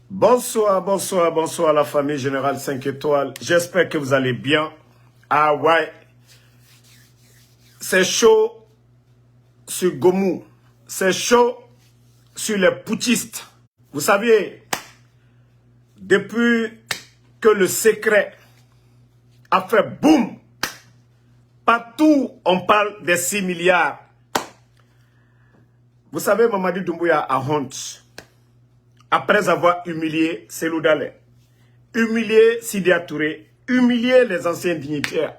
Bonsoir, bonsoir, bonsoir la famille Générale 5 étoiles. J'espère que vous allez bien. Ah ouais, c'est chaud sur Gomou. C'est chaud sur les putschistes. Vous savez, depuis que le secret a fait boum, partout on parle des 6 milliards. Vous savez, Mamadi Doumbouya a honte. Après avoir humilié Cellou Dalein, humilié Sidya Touré, humilié les anciens dignitaires,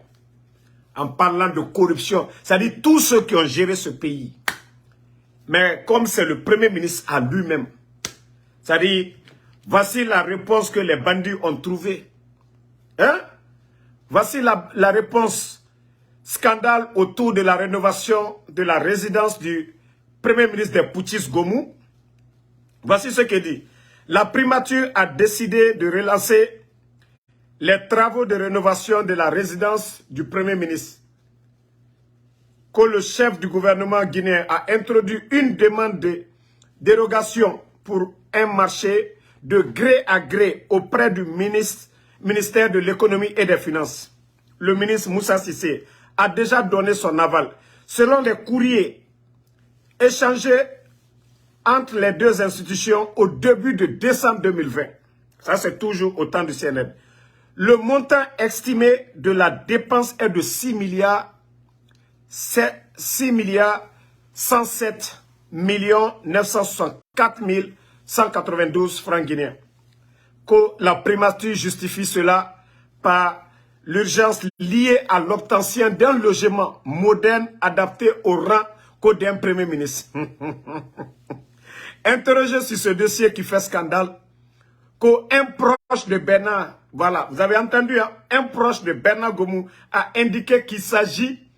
en parlant de corruption, c'est-à-dire tous ceux qui ont géré ce pays. Mais comme c'est le Premier ministre à lui-même, c'est-à-dire, voici la réponse que les bandits ont trouvée. Hein? Voici la réponse. Scandale autour de la rénovation de la résidence du Premier ministre des putschistes Gomou. Voici ce qu'il dit. La primature a décidé de relancer les travaux de rénovation de la résidence du Premier ministre. Que le chef du gouvernement guinéen a introduit une demande de dérogation pour un marché de gré à gré auprès du ministère de l'économie et des finances. Le ministre Moussa Cissé a déjà donné son aval. Selon les courriers échangés entre les deux institutions au début de décembre 2020. Ça, c'est toujours au temps du CNN. Le montant estimé de la dépense est de 6 milliards 107 964 192 francs guinéens. Que la primature justifie cela par l'urgence liée à l'obtention d'un logement moderne adapté au rang d'un Premier ministre. Interrogé sur ce dossier qui fait scandale, qu'un proche de Bernard, voilà, vous avez entendu, hein, un proche de Bernard Gomou a indiqué qu'il s'agit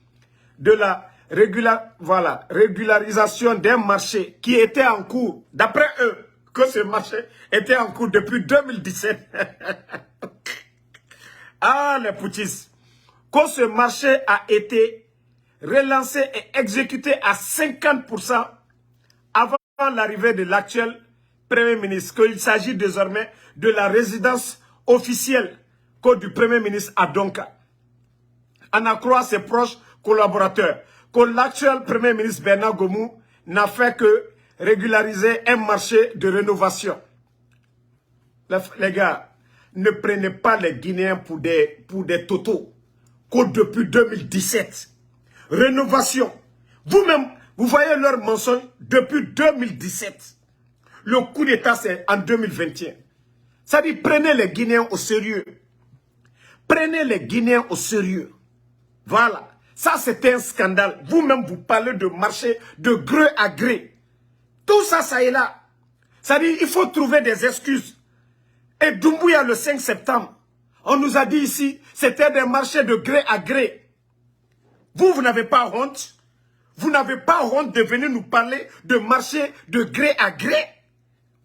de la régularisation d'un marché qui était en cours, d'après eux, que ce marché était en cours depuis 2017. Ah, les putschistes, que ce marché a été relancé et exécuté à 50% avant l'arrivée de l'actuel Premier ministre, qu'il s'agit désormais de la résidence officielle du Premier ministre à Donka. En en croire ses proches collaborateurs, que l'actuel Premier ministre Bernard Gomou n'a fait que régulariser un marché de rénovation. Les gars, ne prenez pas les Guinéens pour des totos. Que depuis 2017, rénovation. Vous-même, vous voyez leur mensonge depuis 2017. Le coup d'État, c'est en 2021. Ça dit, prenez les Guinéens au sérieux. Prenez les Guinéens au sérieux. Voilà. Ça, c'est un scandale. Vous-même, vous parlez de marché de gré à gré. Tout ça, ça est là. Ça dit, il faut trouver des excuses. Et Doumbouya, le 5 septembre, on nous a dit ici, c'était des marchés de gré à gré. Vous n'avez pas honte? Vous n'avez pas honte de venir nous parler de marché de gré à gré?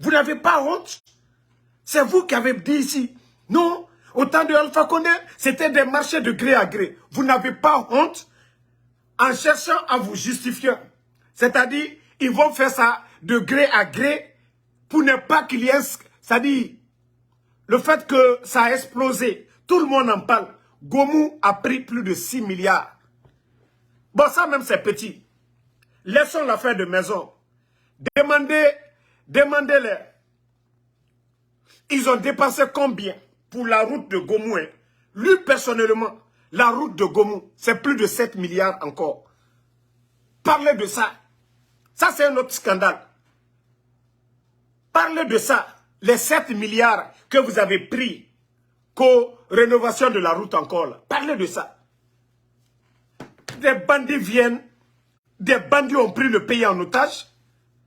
Vous n'avez pas honte? C'est vous qui avez dit ici. Non, au temps de Alpha Condé, c'était des marchés de gré à gré. Vous n'avez pas honte en cherchant à vous justifier. C'est-à-dire, ils vont faire ça de gré à gré pour ne pas qu'il y ait... C'est-à-dire, le fait que ça a explosé, tout le monde en parle. Gomou a pris plus de 6 milliards. Bon, ça même c'est petit. Laissons l'affaire de maison. Demandez-les. Ils ont dépensé combien pour la route de Gomou? Lui, personnellement, la route de Gomou, c'est plus de 7 milliards encore. Parlez de ça. Ça, c'est un autre scandale. Parlez de ça. Les 7 milliards que vous avez pris qu'aux rénovation de la route encore. Là. Parlez de ça. Des bandits viennent, des bandits ont pris le pays en otage.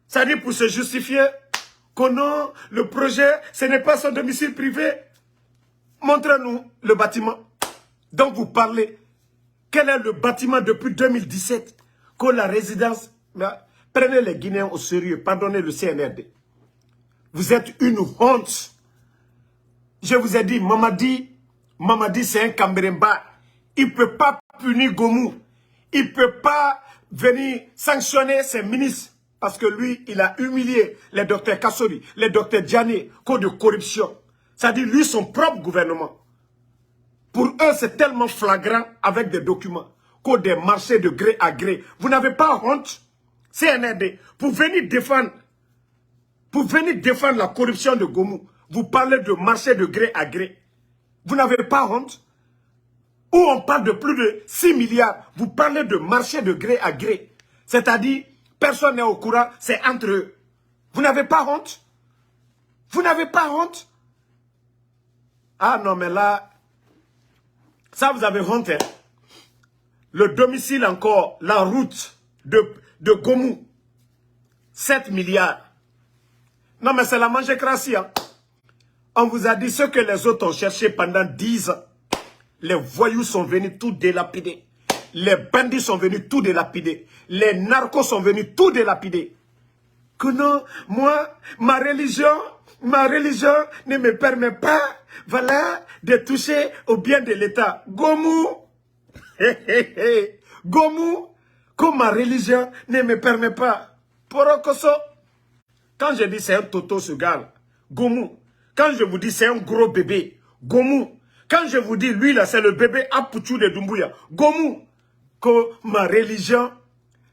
Ça dit pour se justifier que non, le projet, ce n'est pas son domicile privé. Montrez-nous le bâtiment dont vous parlez. Quel est le bâtiment depuis 2017 que la résidence... Prenez les Guinéens au sérieux, pardonnez le CNRD. Vous êtes une honte. Je vous ai dit, Mamadi c'est un Cambéremba. Il ne peut pas punir Gomou. Il ne peut pas venir sanctionner ses ministres. Parce que lui, il a humilié les docteurs Kassori, les docteurs Diané, cause de corruption. C'est-à-dire, lui, son propre gouvernement. Pour eux, c'est tellement flagrant avec des documents, cause des marchés de gré à gré. Vous n'avez pas honte, CNRD, pour venir défendre la corruption de Gomu. Vous parlez de marché de gré à gré. Vous n'avez pas honte? Où on parle de plus de 6 milliards, vous parlez de marché de gré à gré. C'est-à-dire, personne n'est au courant, c'est entre eux. Vous n'avez pas honte? Vous n'avez pas honte? Ah non, mais là, ça vous avez honte. Hein? Le domicile encore, la route de Gomu, 7 milliards. Non, mais c'est la mangécratie. Hein? On vous a dit ce que les autres ont cherché pendant 10 ans. Les voyous sont venus tout délapider. Les bandits sont venus tout délapider. Les narcos sont venus tout délapider. Que non, moi, ma religion ne me permet pas, voilà, de toucher au bien de l'État. Gomu, Gomu, que ma religion ne me permet pas. Porokoso, quand je dis c'est un toto ce gars, Gomu, quand je vous dis c'est un gros bébé, Gomu, quand je vous dis, lui là, c'est le bébé Apuchou de Doumbouya. Gomu, que ma religion,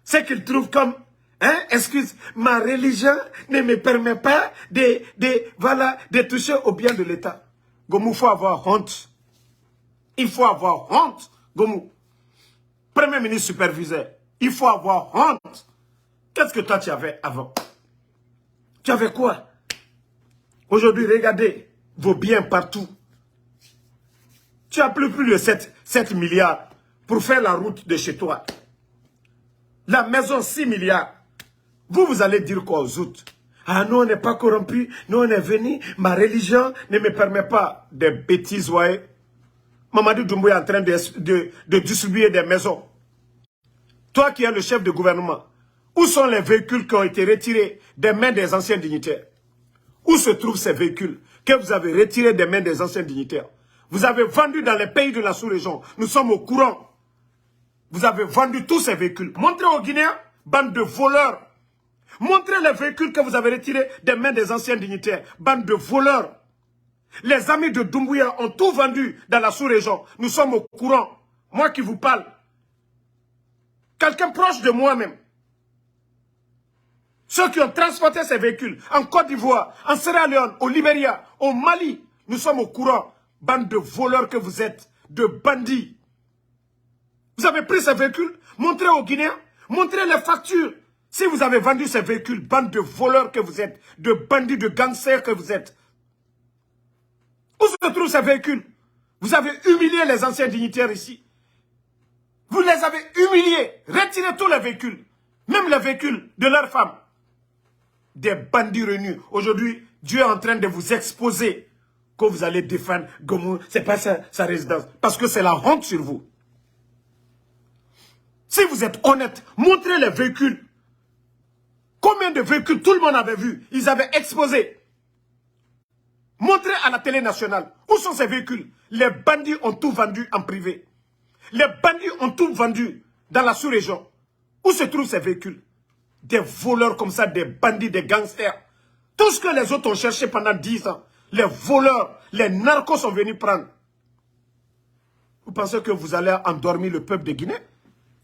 c'est qu'il trouve comme, hein, excuse, ma religion ne me permet pas de toucher au bien de l'État. Gomu, il faut avoir honte. Il faut avoir honte, Gomu. Premier ministre superviseur, il faut avoir honte. Qu'est-ce que toi tu avais avant? Tu avais quoi? Aujourd'hui, regardez vos biens partout. Tu as plus de 7 milliards pour faire la route de chez toi. La maison, 6 milliards. Vous allez dire quoi aux autres? Ah, nous, on n'est pas corrompus. Nous, on est venus. Ma religion ne me permet pas. Des bêtises, ouais. Mamadou Doumbouya est en train de distribuer des maisons. Toi qui es le chef de gouvernement, où sont les véhicules qui ont été retirés des mains des anciens dignitaires? Où se trouvent ces véhicules que vous avez retirés des mains des anciens dignitaires? Vous avez vendu dans les pays de la sous-région. Nous sommes au courant. Vous avez vendu tous ces véhicules. Montrez aux Guinéens, bande de voleurs. Montrez les véhicules que vous avez retirés des mains des anciens dignitaires. Bande de voleurs. Les amis de Doumbouya ont tout vendu dans la sous-région. Nous sommes au courant. Moi qui vous parle. Quelqu'un proche de moi-même. Ceux qui ont transporté ces véhicules en Côte d'Ivoire, en Sierra Leone, au Libéria, au Mali, nous sommes au courant. Bande de voleurs que vous êtes, de bandits. Vous avez pris ces véhicules, montrez aux Guinéens, montrez les factures. Si vous avez vendu ces véhicules, bande de voleurs que vous êtes, de bandits, de gangsters que vous êtes. Où se trouvent ces véhicules? Vous avez humilié les anciens dignitaires ici. Vous les avez humiliés. Retirez tous les véhicules. Même les véhicules de leurs femmes. Des bandits renus. Aujourd'hui, Dieu est en train de vous exposer. Que vous allez défendre Gomu, c'est pas sa résidence. Parce que c'est la honte sur vous. Si vous êtes honnête, montrez les véhicules. Combien de véhicules tout le monde avait vu? Ils avaient exposé. Montrez à la télé nationale. Où sont ces véhicules? Les bandits ont tout vendu en privé. Les bandits ont tout vendu dans la sous-région. Où se trouvent ces véhicules? Des voleurs comme ça, des bandits, des gangsters. Tout ce que les autres ont cherché pendant 10 ans. Les voleurs, les narcos sont venus prendre. Vous pensez que vous allez endormir le peuple de Guinée?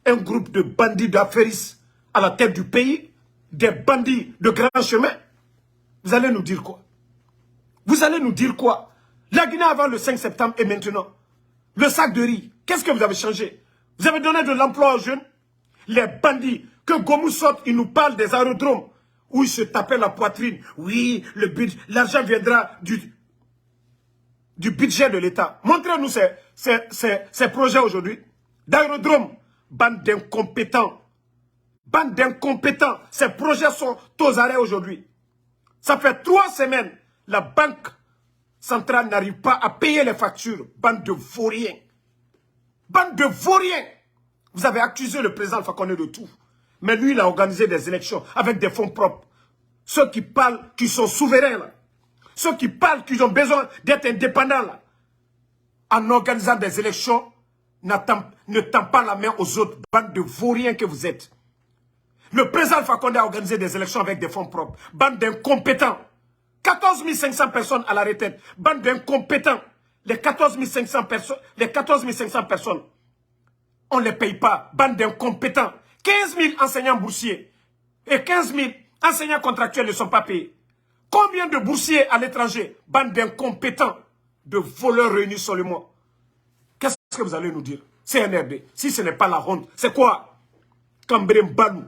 Un groupe de bandits d'affairistes à la tête du pays? Des bandits de grand chemin? Vous allez nous dire quoi? Vous allez nous dire quoi? La Guinée avant le 5 septembre et maintenant. Le sac de riz, qu'est-ce que vous avez changé? Vous avez donné de l'emploi aux jeunes? Les bandits, que Gomu sorte, il nous parle des aérodromes. Où il se tapait la poitrine. Oui, l'argent viendra du budget de l'État. Montrez-nous ces projets aujourd'hui. D'aérodrome. Bande d'incompétents. Bande d'incompétents. Ces projets sont aux arrêts aujourd'hui. Ça fait 3 semaines. La banque centrale n'arrive pas à payer les factures. Bande de vauriens. Bande de vauriens. Vous avez accusé le président Alpha Condé de tout. Mais lui, il a organisé des élections avec des fonds propres. Ceux qui parlent, qui sont souverains, là. Ceux qui parlent, qui ont besoin d'être indépendants, là. En organisant des élections, ne tend pas la main aux autres. Bande de vauriens que vous êtes. Le président Alpha Condé a organisé des élections avec des fonds propres. Bande d'incompétents. 14 500 personnes à la retraite. Bande d'incompétents. Les 14 500 personnes, on ne les paye pas. Bande d'incompétents. 15 000 enseignants boursiers et 15 000 enseignants contractuels ne sont pas payés. Combien de boursiers à l'étranger? Bande d'incompétents, de voleurs réunis seulement. Qu'est-ce que vous allez nous dire? CNRD, si ce n'est pas la honte, c'est quoi? Cambérem Balou.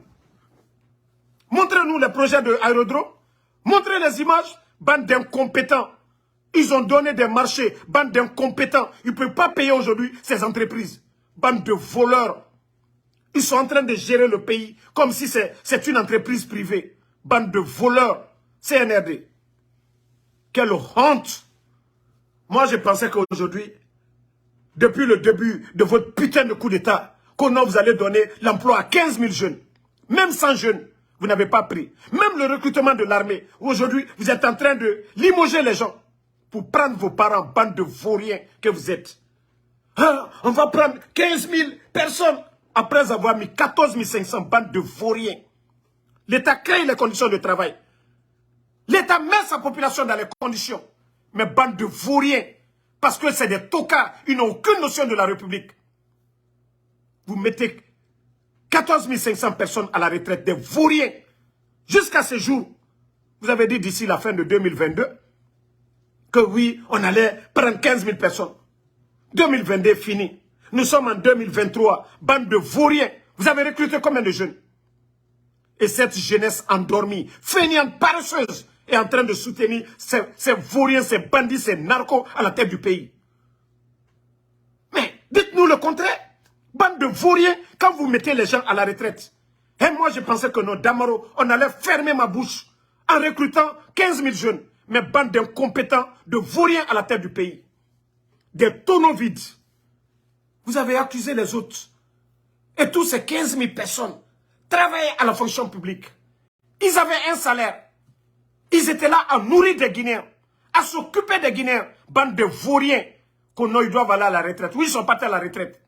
Montrez-nous les projets de aérodrome. Montrez les images. Bande d'incompétents. Ils ont donné des marchés. Bande d'incompétents. Ils ne peuvent pas payer aujourd'hui ces entreprises. Bande de voleurs. Ils sont en train de gérer le pays comme si c'est une entreprise privée. Bande de voleurs. CNRD. Quelle honte. Moi, je pensais qu'aujourd'hui, depuis le début de votre putain de coup d'État, qu'on vous allez donner l'emploi à 15 000 jeunes. Même 100 jeunes, vous n'avez pas pris. Même le recrutement de l'armée. Aujourd'hui, vous êtes en train de limoger les gens pour prendre vos parents, bande de vauriens que vous êtes. Ah, on va prendre 15 000 personnes après avoir mis 14 500 bandes de vauriens. L'État crée les conditions de travail. L'État met sa population dans les conditions. Mais bande de vauriens, parce que c'est des tocards, ils n'ont aucune notion de la République. Vous mettez 14 500 personnes à la retraite, des vauriens. Jusqu'à ce jour, vous avez dit d'ici la fin de 2022 que oui, on allait prendre 15 000 personnes. 2022 est fini. Nous sommes en 2023. Bande de vauriens. Vous avez recruté combien de jeunes? Et cette jeunesse endormie, feignante, paresseuse, est en train de soutenir ces vauriens, ces bandits, ces narcos à la tête du pays. Mais dites-nous le contraire. Bande de vauriens, quand vous mettez les gens à la retraite. Et moi, je pensais que nos Damaro, on allait fermer ma bouche en recrutant 15 000 jeunes. Mais bande d'incompétents, de vauriens à la tête du pays. Des tonneaux vides. Vous avez accusé les autres. Et tous ces 15 000 personnes travaillaient à la fonction publique. Ils avaient un salaire. Ils étaient là à nourrir des Guinéens, à s'occuper des Guinéens. Bande de vauriens, ils doivent aller à la retraite. Oui, ils sont partis à la retraite.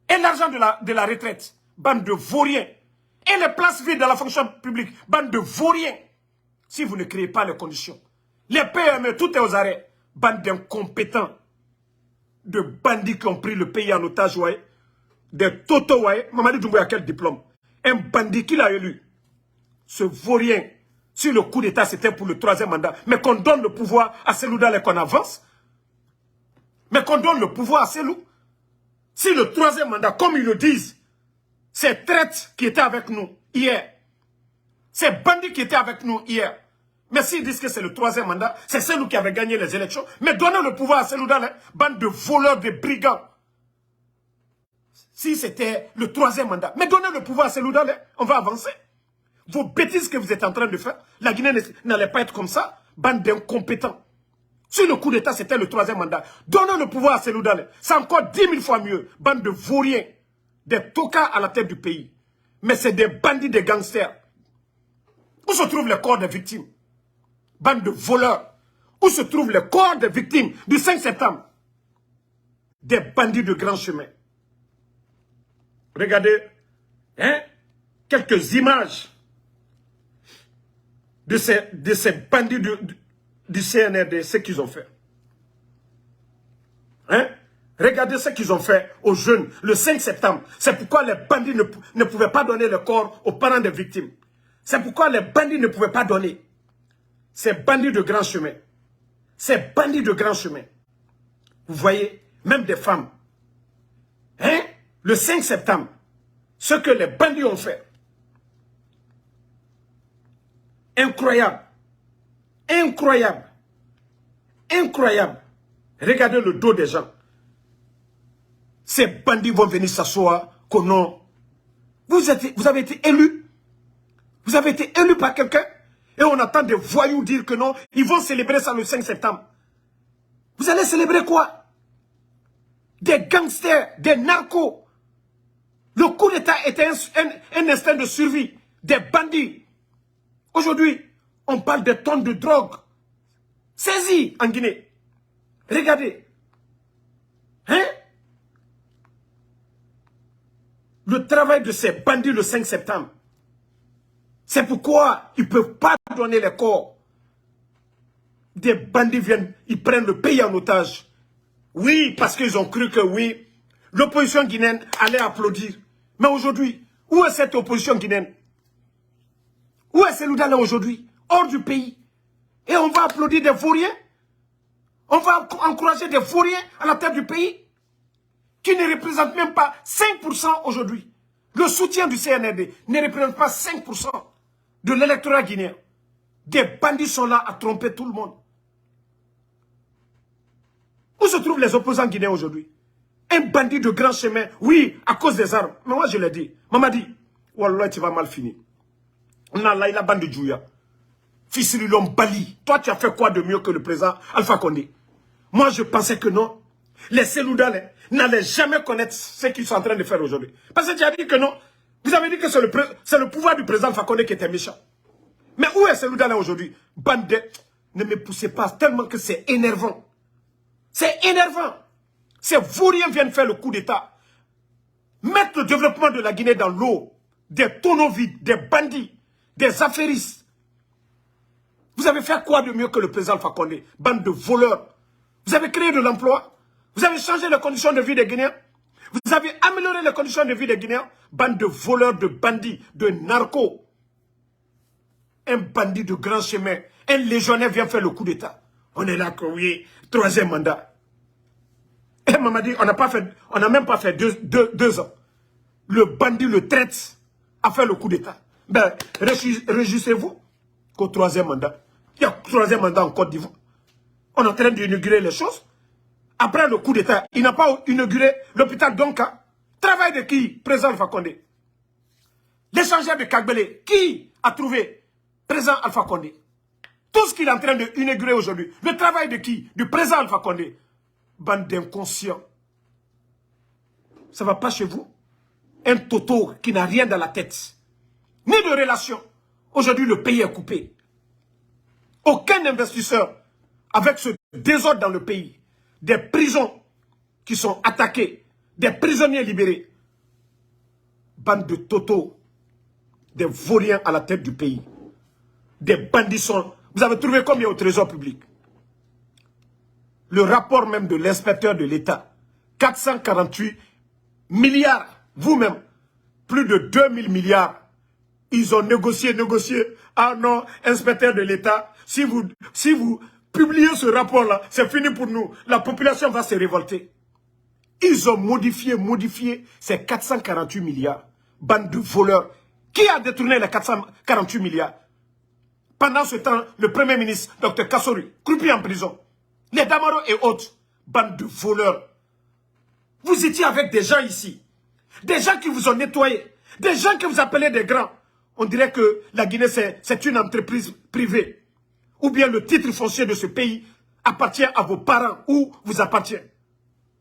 Et l'argent de la retraite, bande de vauriens. Et les places vides de la fonction publique, bande de vauriens. Si vous ne créez pas les conditions. Les PME, tout est aux arrêts. Bande d'incompétents. De bandits qui ont pris le pays en otage, ouais. Des totos, ouais. Mamadi Doumbouya a quel diplôme? Un bandit qui l'a élu. Ce vaurien. Si le coup d'État c'était pour le 3e mandat, mais qu'on donne le pouvoir à Cellou Dalein et qu'on avance. Mais qu'on donne le pouvoir à Cellou. Si le 3e mandat, comme ils le disent, ces traites qui étaient avec nous hier, ces bandits qui étaient avec nous hier, mais s'ils disent que c'est le 3e mandat, c'est Cellou qui avait gagné les élections, mais donnez le pouvoir à Cellou Dalein, bande de voleurs, de brigands. Si c'était le 3e mandat, mais donnez le pouvoir à Cellou Dalein, on va avancer. Vos bêtises que vous êtes en train de faire, la Guinée n'allait pas être comme ça, bande d'incompétents. Si le coup d'État c'était le 3e mandat, donnez le pouvoir à Cellou Dalein. C'est encore 10 000 fois mieux. Bande de vauriens, des tocards à la tête du pays. Mais c'est des bandits, des gangsters. Où se trouvent les corps des victimes? Bande de voleurs. Où se trouvent les corps des victimes du 5 septembre? Des bandits de grand chemin. Regardez, hein, quelques images de ces bandits du CNRD, ce qu'ils ont fait. Hein? Regardez ce qu'ils ont fait aux jeunes le 5 septembre. C'est pourquoi les bandits ne pouvaient pas donner le corps aux parents des victimes. C'est pourquoi les bandits ne pouvaient pas donner. Ces bandits de grand chemin. Ces bandits de grand chemin. Vous voyez, même des femmes. Hein? Le 5 septembre, ce que les bandits ont fait. Incroyable. Incroyable. Incroyable. Regardez le dos des gens. Ces bandits vont venir s'asseoir qu'au nom. Vous avez été élus. Vous avez été élus par quelqu'un. Et on attend des voyous dire que non, ils vont célébrer ça le 5 septembre. Vous allez célébrer quoi? Des gangsters, des narcos. Le coup d'État était un instinct de survie. Des bandits. Aujourd'hui, on parle de tonnes de drogue saisies en Guinée. Regardez. Hein? Le travail de ces bandits le 5 septembre. C'est pourquoi ils ne peuvent pas donner les corps. Des bandits viennent, ils prennent le pays en otage. Oui, parce qu'ils ont cru que oui, l'opposition guinéenne allait applaudir. Mais aujourd'hui, où est cette opposition guinéenne? Où est Seloudala aujourd'hui? Hors du pays. Et on va applaudir des vauriens? On va encourager des vauriens à la tête du pays? Qui ne représentent même pas 5% aujourd'hui. Le soutien du CNRD ne représente pas 5% de l'électorat guinéen. Des bandits sont là à tromper tout le monde. Où se trouvent les opposants guinéens aujourd'hui? Un bandit de grand chemin, oui, à cause des armes. Mais moi je l'ai dit. Maman dit, Wallah, tu vas mal finir. On a là, il a bande de Djouya. Fils de l'homme Bali. Toi, tu as fait quoi de mieux que le président Alpha Condé? Moi, je pensais que non. Les Seloudalais n'allaient jamais connaître ce qu'ils sont en train de faire aujourd'hui. Parce que tu as dit que non. Vous avez dit que c'est le pouvoir du président Alpha Condé qui était méchant. Mais où est Seloudalais aujourd'hui? Bande de... Ne me poussez pas tellement que c'est énervant. C'est énervant. Ces vauriens viennent faire le coup d'État. Mettre le développement de la Guinée dans l'eau. Des tonneaux vides, des bandits, des affairistes. Vous avez fait quoi de mieux que le président Alpha Condé? Bande de voleurs. Vous avez créé de l'emploi. Vous avez changé les conditions de vie des Guinéens. Vous avez amélioré les conditions de vie des Guinéens. Bande de voleurs, de bandits, de narcos. Un bandit de grand chemin, un légionnaire vient faire le coup d'État. On est là que oui, 3e mandat. Et maman dit, on n'a même pas fait deux ans. Le bandit, le traite, a fait le coup d'État. Ben, réjouissez-vous qu'au 3e mandat. Il y a 3e mandat en Côte d'Ivoire. On est en train d'inaugurer les choses. Après le coup d'État, il n'a pas inauguré l'hôpital Donka. Travail de qui? Président Alpha Condé. L'échangeur de Kagbele, qui a trouvé président Alpha Condé? Tout ce qu'il est en train d'inaugurer aujourd'hui, le travail de qui? Du président Alpha Condé. Bande d'inconscients. Ça ne va pas chez vous? Un toto qui n'a rien dans la tête. Ni de relation. Aujourd'hui, le pays est coupé. Aucun investisseur, avec ce désordre dans le pays, des prisons qui sont attaquées, des prisonniers libérés, bande de toto, des vauriens à la tête du pays, des bandits sont... Vous avez trouvé combien au trésor public? Le rapport même de l'inspecteur de l'État, 448 milliards, vous-même, plus de 2000 milliards. Ils ont négocié. Ah non, inspecteur de l'État, si vous publiez ce rapport-là, c'est fini pour nous. La population va se révolter. Ils ont modifié ces 448 milliards. Bande de voleurs. Qui a détourné les 448 milliards? Pendant ce temps, le Premier ministre, Dr Kassori, croupi en prison. Les Damaro et autres, bande de voleurs. Vous étiez avec des gens ici. Des gens qui vous ont nettoyé. Des gens que vous appelez des grands. On dirait que la Guinée, c'est une entreprise privée. Ou bien le titre foncier de ce pays appartient à vos parents ou vous appartient.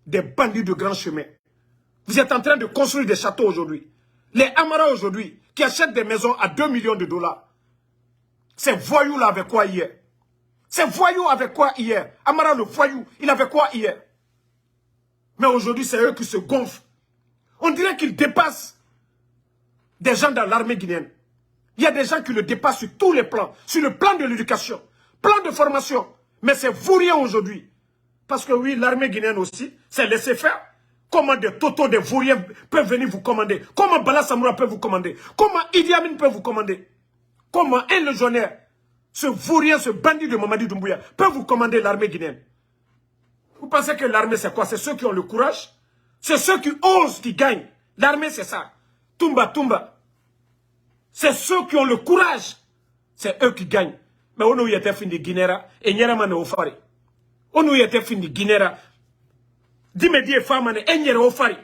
Des bandits de grand chemin. Vous êtes en train de construire des châteaux aujourd'hui. Les Amara aujourd'hui, qui achètent des maisons à 2 millions de dollars. Ces voyous-là avaient quoi hier? Ces voyous avaient quoi hier? Amara le voyou, il avait quoi hier? Mais aujourd'hui, c'est eux qui se gonflent. On dirait qu'ils dépassent des gens dans l'armée guinéenne. Il y a des gens qui le dépassent sur tous les plans. Sur le plan de l'éducation, plan de formation. Mais c'est vaurien aujourd'hui. Parce que oui, l'armée guinéenne aussi, c'est laissé faire. Comment des totos, des vauriens peuvent venir vous commander? Comment Bala Samoura peut vous commander? Comment Idi Amin peut vous commander? Comment un légionnaire, ce vaurien, ce bandit de Mamadi Doumbouya, peut vous commander l'armée guinéenne? Vous pensez que l'armée c'est quoi? C'est ceux qui ont le courage? C'est ceux qui osent qui gagnent. L'armée c'est ça. Tumba. C'est ceux qui ont le courage. C'est eux qui gagnent. Mais on y était fini Guinera et Nyeramane Ofari. On y était fini Guinera. Dimedi et Famane et Nyere Ofari.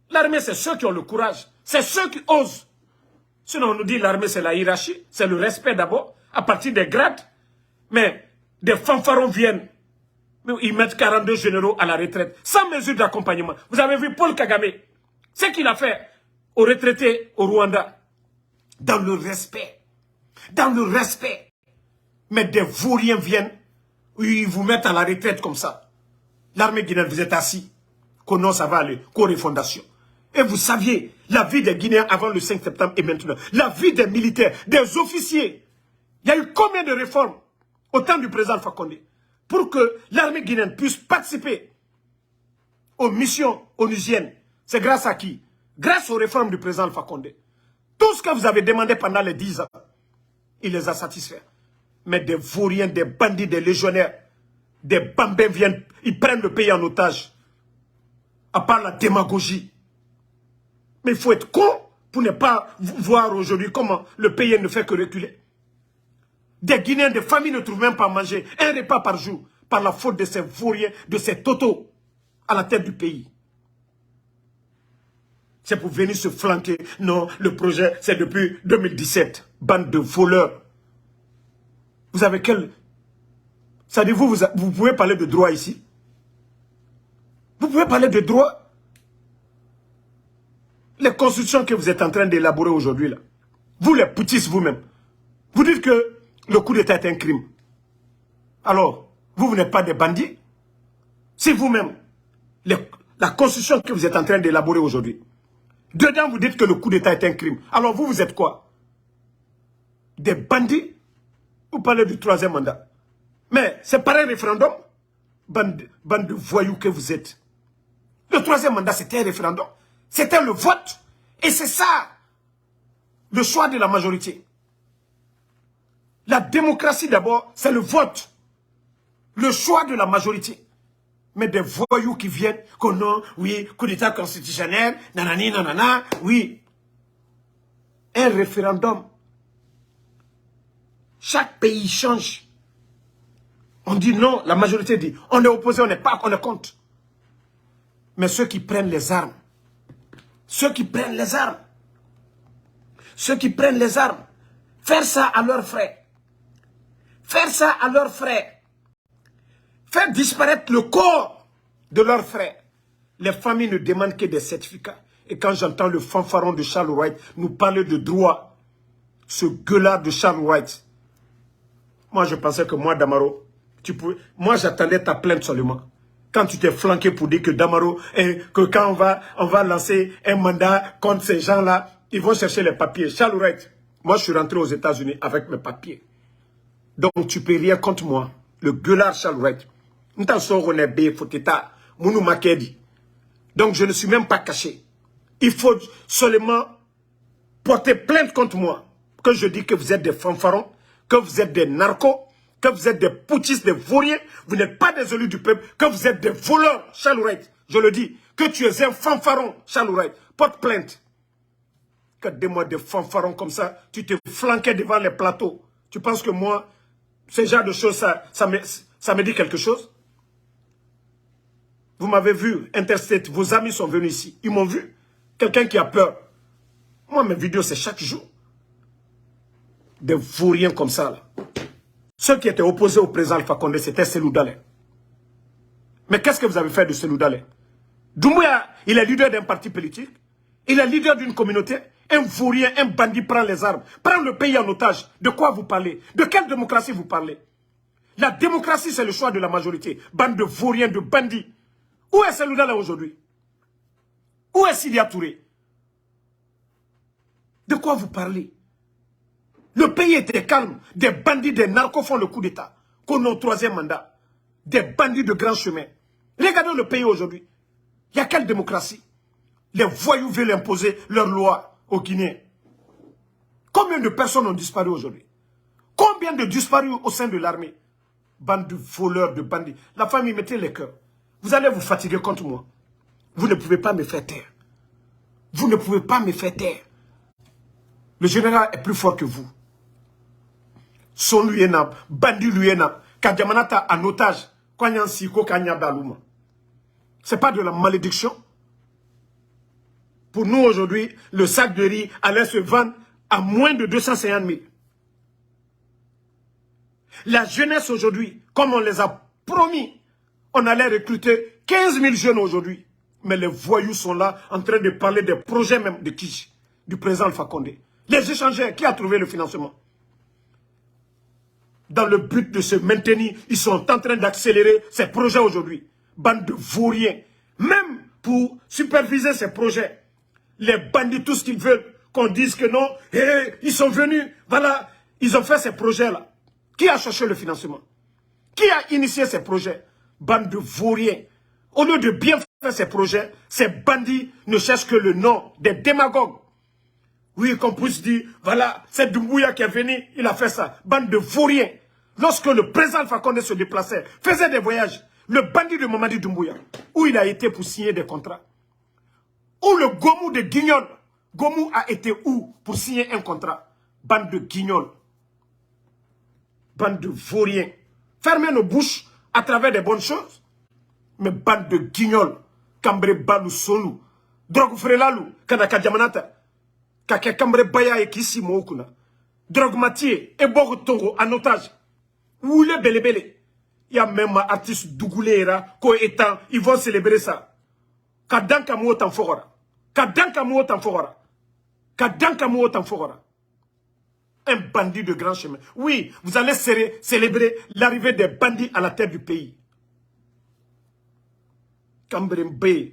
L'armée c'est ceux qui ont le courage. C'est ceux qui osent. Sinon on nous dit l'armée c'est la hiérarchie. C'est le respect d'abord. À partir des grades. Mais des fanfarons viennent. Ils mettent 42 généraux à la retraite. Sans mesure d'accompagnement. Vous avez vu Paul Kagame. Ce qu'il a fait aux retraités au Rwanda. Dans le respect. Dans le respect. Mais des vauriens viennent. Ils vous mettent à la retraite comme ça. L'armée guinéenne, vous êtes assis. Que non, ça va aller. Qu'aux refondation. Et vous saviez, la vie des Guinéens avant le 5 septembre et maintenant, la vie des militaires, des officiers. Il y a eu combien de réformes au temps du président Alpha Condé pour que l'armée guinéenne puisse participer aux missions onusiennes. C'est grâce à qui? Grâce aux réformes du président Alpha Condé. Tout ce que vous avez demandé pendant les 10 ans, il les a satisfaits. Mais des vauriens, des bandits, des légionnaires, des bambins viennent, ils prennent le pays en otage. À part la démagogie. Mais il faut être con pour ne pas voir aujourd'hui comment le pays ne fait que reculer. Des Guinéens, des familles ne trouvent même pas à manger un repas par jour par la faute de ces vauriens, de ces totos à la tête du pays. C'est pour venir se flanquer. Non, le projet, c'est depuis 2017. Bande de voleurs. Vous avez quel... Ça dit, vous pouvez parler de droit ici? Vous pouvez parler de droit? Les constitutions que vous êtes en train d'élaborer aujourd'hui, là, vous les poutistes vous-même, vous dites que le coup d'État est un crime. Alors, vous n'êtes pas des bandits? Si vous-même, la constitution que vous êtes en train d'élaborer aujourd'hui, dedans vous dites que le coup d'État est un crime. Alors vous êtes quoi? Des bandits? Vous parlez du 3e mandat. Mais c'est pas un référendum? Bande de voyous que vous êtes. Le 3e mandat, c'était un référendum. C'était le vote. Et c'est ça, le choix de la majorité. La démocratie d'abord, c'est le vote. Le choix de la majorité. Mais des voyous qui viennent, qu'on non, oui, coup d'État constitutionnel, nanani, nanana, oui. Un référendum. Chaque pays change. On dit non, la majorité dit, on est opposé, on n'est pas, on est contre. Mais ceux qui prennent les armes, ceux qui prennent les armes, faire ça à leurs frais. Faire ça à leurs frais. Faire disparaître le corps de leurs frères. Les familles ne demandent que des certificats. Et quand j'entends le fanfaron de Charles Wright nous parler de droit, ce gueulard de Charles Wright, moi je pensais que moi, Damaro, moi j'attendais ta plainte seulement. Quand tu t'es flanqué pour dire que Damaro, que quand on va lancer un mandat contre ces gens-là, ils vont chercher les papiers. Charles Wright, moi je suis rentré aux États-Unis avec mes papiers. Donc tu peux rien contre moi. Le gueulard Charles Wright. Donc je ne suis même pas caché. Il faut seulement porter plainte contre moi. Que je dis que vous êtes des fanfarons, que vous êtes des narcos, que vous êtes des poutistes, des vauriens. Vous n'êtes pas des élus du peuple, que vous êtes des voleurs, Charles Wright. Je le dis, que tu es un fanfaron, Charles Wright. Porte plainte. Que des mois de fanfarons comme ça, tu te flanquais devant les plateaux. Tu penses que moi, ce genre de choses, ça me dit quelque chose? Vous m'avez vu, Interstate, vos amis sont venus ici. Ils m'ont vu. Quelqu'un qui a peur. Moi, mes vidéos, c'est chaque jour. Des vauriens comme ça, là. Ceux qui étaient opposés au président Alpha Condé, c'était Cellou Dalein. Mais qu'est-ce que vous avez fait de Cellou Dalein? Doumbouya, il est leader d'un parti politique. Il est leader d'une communauté. Un vaurien, un bandit prend les armes. Prend le pays en otage. De quoi vous parlez? De quelle démocratie vous parlez? La démocratie, c'est le choix de la majorité. Bande de vauriens, de bandits. Où est Cellou Dalein aujourd'hui? Où est Sidia Touré? De quoi vous parlez? Le pays était calme. Des bandits, des narcos font le coup d'État. Qu'on a au 3e mandat. Des bandits de grand chemin. Regardez le pays aujourd'hui. Il y a quelle démocratie? Les voyous veulent imposer leurs lois aux Guinéens. Combien de personnes ont disparu aujourd'hui? Combien de disparus au sein de l'armée? Bande de voleurs, de bandits. La famille, mettez les cœurs. Vous allez vous fatiguer contre moi. Vous ne pouvez pas me faire taire. Vous ne pouvez pas me faire taire. Le général est plus fort que vous. Son Luyena, bandit Luyena, Kadjamanata en otage, Kwanyan Siko Kanya Baluma. Ce n'est pas de la malédiction. Pour nous aujourd'hui, le sac de riz allait se vendre à moins de 250 000. La jeunesse aujourd'hui, comme on les a promis, on allait recruter 15 000 jeunes aujourd'hui. Mais les voyous sont là en train de parler des projets même de qui? Du président Alpha Condé. Les échangeurs, qui a trouvé le financement? Dans le but de se maintenir, ils sont en train d'accélérer ces projets aujourd'hui. Bande de vauriens. Même pour superviser ces projets, les bandits, tout ce qu'ils veulent, qu'on dise que non, ils sont venus, voilà, ils ont fait ces projets-là. Qui a cherché le financement? Qui a initié ces projets? Bande de vauriens. Au lieu de bien faire ces projets, ces bandits ne cherchent que le nom des démagogues. Oui, qu'on puisse dire, voilà, c'est Doumbouya qui est venu, il a fait ça. Bande de vauriens. Lorsque le président Alpha Condé se déplaçait, faisait des voyages, le bandit de Mamadi Doumbouya, où il a été pour signer des contrats. Où le Gomou de Guignol, Gomou a été où pour signer un contrat? Bande de Guignol. Bande de vauriens. Fermez nos bouches à travers des bonnes choses. Mais bande de Guignol, Cambre Balou Sonu, Drogue Frelalou, Kanaka Diamanata, Kake Cambre Baya et Kissi Moukuna, Drogue Mathieu et Bogo Togo en otage. Oule Bele Bele. Il y a même un artiste Dougoulera, Koétan, ils vont célébrer ça. Kadanka Mouotan Fogora. Kadanka Mouotan Fogora. Kadanka Mouotan Fogora. Un bandit de grand chemin. Oui, vous allez célébrer l'arrivée des bandits à la tête du pays. Cambrembe.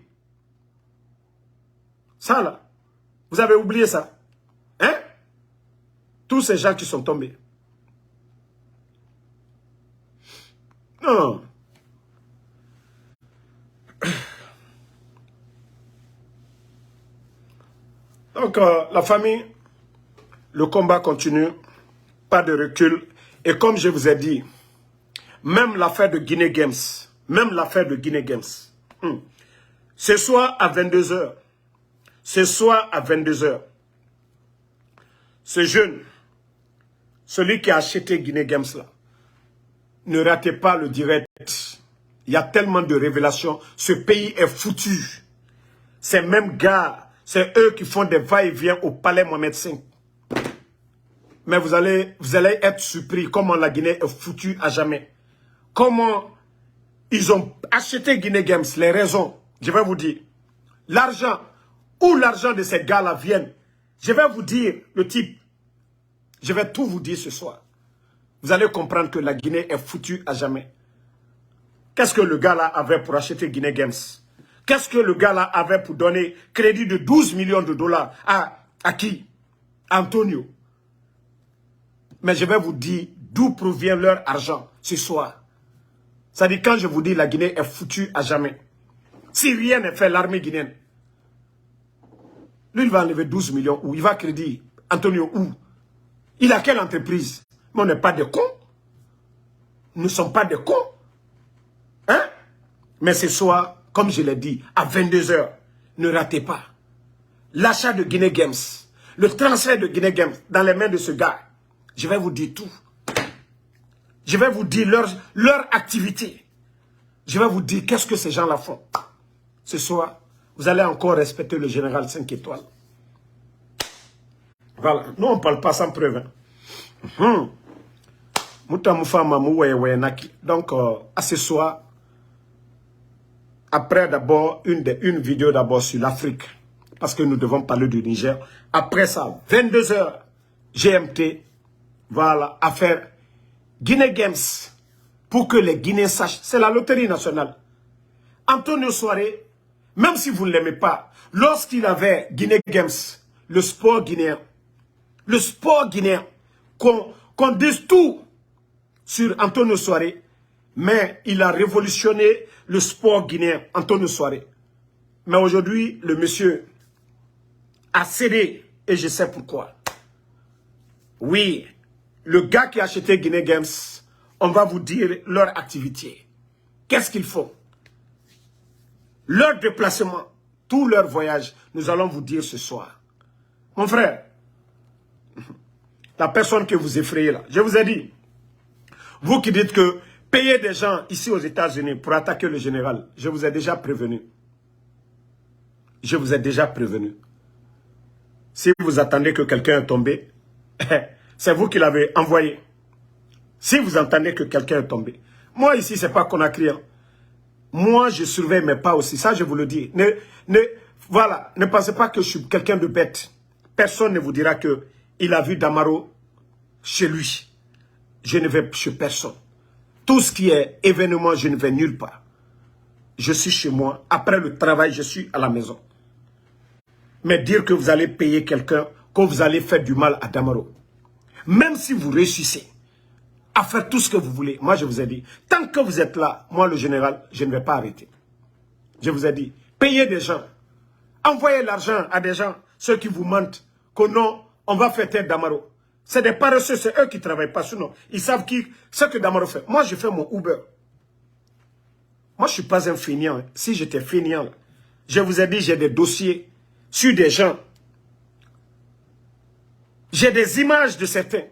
Ça là, vous avez oublié ça. Hein? Tous ces gens qui sont tombés. Non. Donc, la famille, le combat continue, pas de recul. Et comme je vous ai dit, même l'affaire de Guinée Games, ce soir à 22h, ce jeune, celui qui a acheté Guinée Games là, ne ratez pas le direct. Il y a tellement de révélations. Ce pays est foutu. Ces mêmes gars, c'est eux qui font des va-et-vient au palais Mohamed V. Mais vous allez être surpris comment la Guinée est foutue à jamais. Comment ils ont acheté Guinée Games, les raisons, je vais vous dire. L'argent, où l'argent de ces gars-là viennent, je vais vous dire le type. Je vais tout vous dire ce soir. Vous allez comprendre que la Guinée est foutue à jamais. Qu'est-ce que le gars-là avait pour acheter Guinée Games? Qu'est-ce que le gars-là avait pour donner crédit de 12 millions de dollars à qui? Antonio. Mais je vais vous dire d'où provient leur argent ce soir. C'est-à-dire quand je vous dis la Guinée est foutue à jamais. Si rien n'est fait, l'armée guinéenne, lui il va enlever 12 millions où? Il va crédit Antonio où? Il a quelle entreprise? Mais on n'est pas des cons. Nous ne sommes pas des cons. Hein? Mais ce soir, comme je l'ai dit, à 22h, ne ratez pas. L'achat de Guinée Games, le transfert de Guinée Games dans les mains de ce gars. Je vais vous dire tout. Je vais vous dire leur activité. Je vais vous dire qu'est-ce que ces gens-là font. Ce soir, vous allez encore respecter le général 5 étoiles. Voilà. Nous, on ne parle pas sans preuve. Hein. Donc, à ce soir, après d'abord, une vidéo d'abord sur l'Afrique, parce que nous devons parler du Niger. Après ça, 22h GMT, voilà, affaire Guinée Games, pour que les Guinéens sachent, c'est la loterie nationale. Antonio Soiré, même si vous ne l'aimez pas, lorsqu'il avait Guinée Games, le sport guinéen, qu'on dise tout sur Antonio Soiré, mais il a révolutionné le sport guinéen, Antonio Soiré. Mais aujourd'hui, le monsieur a cédé, et je sais pourquoi. Oui, le gars qui a acheté Guinée Games, on va vous dire leur activité. Qu'est-ce qu'ils font? Leur déplacement, tout leur voyage, nous allons vous dire ce soir. Mon frère, la personne que vous effrayez là, je vous ai dit, vous qui dites que payer des gens ici aux États-Unis pour attaquer le général, je vous ai déjà prévenu. Je vous ai déjà prévenu. Si vous attendez que quelqu'un est tombé, c'est vous qui l'avez envoyé. Si vous entendez que quelqu'un est tombé. Moi ici, ce n'est pas Conakry. Hein. Moi, je surveille mes pas aussi. Ça, je vous le dis. Voilà, ne pensez pas que je suis quelqu'un de bête. Personne ne vous dira qu'il a vu Damaro chez lui. Je ne vais chez personne. Tout ce qui est événement, je ne vais nulle part. Je suis chez moi. Après le travail, je suis à la maison. Mais dire que vous allez payer quelqu'un, que vous allez faire du mal à Damaro, même si vous réussissez à faire tout ce que vous voulez, moi je vous ai dit, tant que vous êtes là, moi le général, je ne vais pas arrêter. Je vous ai dit, payez des gens, envoyez l'argent à des gens, ceux qui vous mentent, que non, on va faire taire Damaro. C'est des paresseux, c'est eux qui ne travaillent pas, sinon ils savent ce que Damaro fait. Moi je fais mon Uber. Moi je ne suis pas un fainéant. Si j'étais fainéant, je vous ai dit, j'ai des dossiers sur des gens. J'ai des images de certains.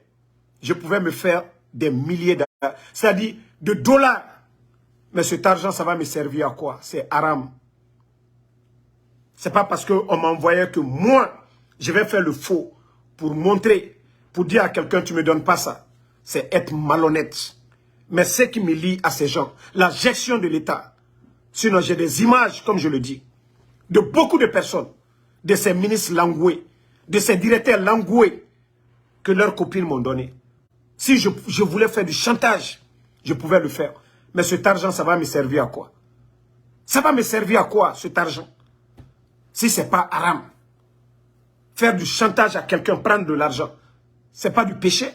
Je pouvais me faire des milliers de dollars. Mais cet argent, ça va me servir à quoi? C'est haram. C'est pas parce qu'on m'a envoyé que moi, je vais faire le faux pour montrer, pour dire à quelqu'un, tu ne me donnes pas ça. C'est être malhonnête. Mais ce qui me lie à ces gens, la gestion de l'État. Sinon, j'ai des images, comme je le dis, de beaucoup de personnes, de ces ministres langoués, de ces directeurs langoués, que leurs copines m'ont donné. Si je voulais faire du chantage, je pouvais le faire. Mais cet argent, ça va me servir à quoi? Ça va me servir à quoi, cet argent? Si ce n'est pas haram. Faire du chantage à quelqu'un, prendre de l'argent, ce n'est pas du péché.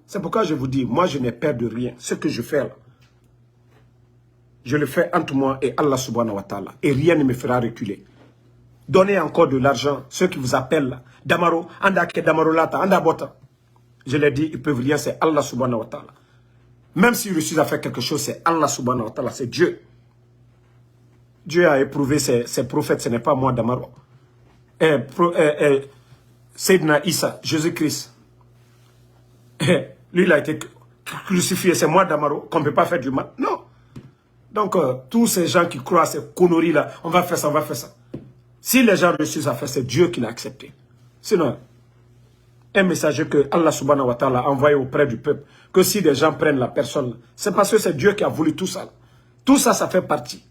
C'est pourquoi je vous dis, moi je n'ai peur de rien. Ce que je fais là, je le fais entre moi et Allah subhanahu wa ta'ala. Et rien ne me fera reculer. Donnez encore de l'argent, ceux qui vous appellent là. Damaro, andake Damaro lata, andabota. Je l'ai dit, ils peuvent rien, c'est Allah subhanahu wa ta'ala. Même s'ils refusent à faire quelque chose, c'est Allah subhanahu wa ta'ala, c'est Dieu. Dieu a éprouvé ses prophètes, ce n'est pas moi Damaro. Sayyidina Isa, Jésus-Christ. Lui, il a été crucifié, c'est moi Damaro, qu'on ne peut pas faire du mal. Non. Donc, tous ces gens qui croient à ces conneries là, on va faire ça, on va faire ça. Si les gens refusent à faire, c'est Dieu qui l'a accepté. Sinon, un message que Allah subhanahu wa ta'ala a envoyé auprès du peuple, que si des gens prennent la personne, c'est parce que c'est Dieu qui a voulu tout ça. Tout ça, ça fait partie.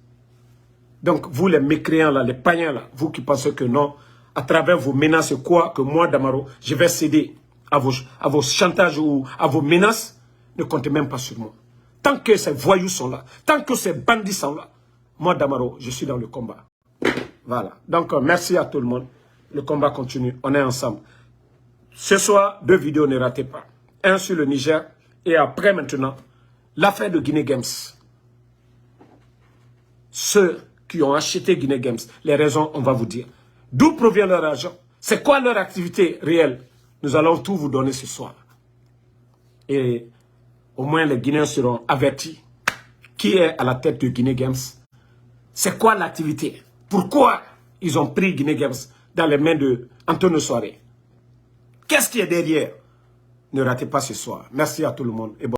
Donc, vous les mécréants là, les païens là, vous qui pensez que non, à travers vos menaces, quoi, que moi, Damaro, je vais céder à vos chantages ou à vos menaces, ne comptez même pas sur moi. Tant que ces voyous sont là, tant que ces bandits sont là, moi, Damaro, je suis dans le combat. Voilà. Donc, merci à tout le monde. Le combat continue. On est ensemble. Ce soir, 2 vidéos, ne ratez pas. Un sur le Niger et après maintenant, l'affaire de Guinée Games. Ceux qui ont acheté Guinée Games, les raisons, on va vous dire. D'où provient leur argent? C'est quoi leur activité réelle? Nous allons tout vous donner ce soir. Et au moins les Guinéens seront avertis. Qui est à la tête de Guinée Games? C'est quoi l'activité? Pourquoi ils ont pris Guinée Games dans les mains de Antonio Soare? Qu'est-ce qui est derrière? Ne ratez pas ce soir. Merci à tout le monde et bon.